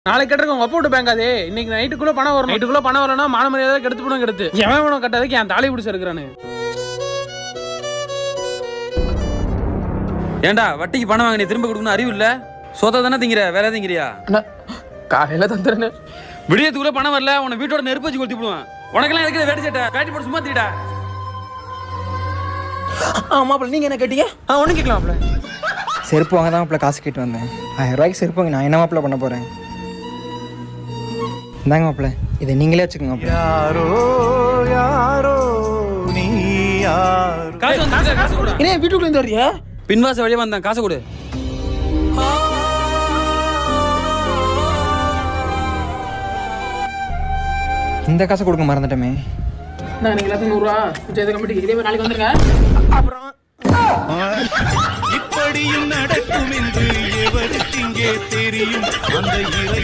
நாளைக்கு கட்டுறக்கு உங்க அப்பா விட்டு பேங்காதே. இன்னைக்கு நைட்டுக்குள்ள பணம் வரும். நைட்டுக்குள்ள பணம் வரலன்னா மான மரியாதை கெடுத்து போடும் கெடுத்து. எவன் வேணும் கட்டாதுக்கு என் தாலி பிடிச்சி இருக்கிறானு. ஏண்டா வட்டிக்கு பணம் வாங்க நீ திரும்ப கொடுக்கணும் அறிவு இல்ல? சோதா தானே திங்கிற, வேற திங்கிறியா? காலையில தந்துறேன்னு விடியத்துக்குள்ள பணம் வரல உன்னை வீட்டோட நெருப்பு வச்சு கொளுத்தி போடுவான். உனக்கெல்லாம் இருக்கிற வேடி சட்டை வேட்டி போட்டு சும்மா தீடா. மாப்பிள்ள நீங்க என்ன கேட்டீங்க? ஒன்றும் கேட்கலாம் மாப்பிள்ள. செருப்பு வாங்க தான் மாப்பிள்ள காசு கேட்டு வந்தேன். 1000 ரூபாய்க்கு செருப்பு வாங்க நான் என்ன மாப்பிள்ள பண்ண போறேன்? இந்தாங்க மாப்பிள்ள, இதை நீங்களே வச்சுக்கோங்க மாப்பிள்ள. யாரோ யாரோ நீ யாரோ. காசு வந்து காசு கொடு. என்ன வீட்டுக்குள்ள இருந்து வர்றியா? பின்வாச வழியா வந்தான், காசு கொடு. இந்த காசை கொடுக்க மறந்துட்டோமே. நான் எல்லாத்தையும் 100 ரூபா கொஞ்சம் இதை கம்பிட்டு இதே மாதிரி நாளைக்கு வந்துருங்க. அப்புறம் இப்படியும் நடக்கும் என்று எவருக்கு இங்கே தெரியும்? அந்த இறை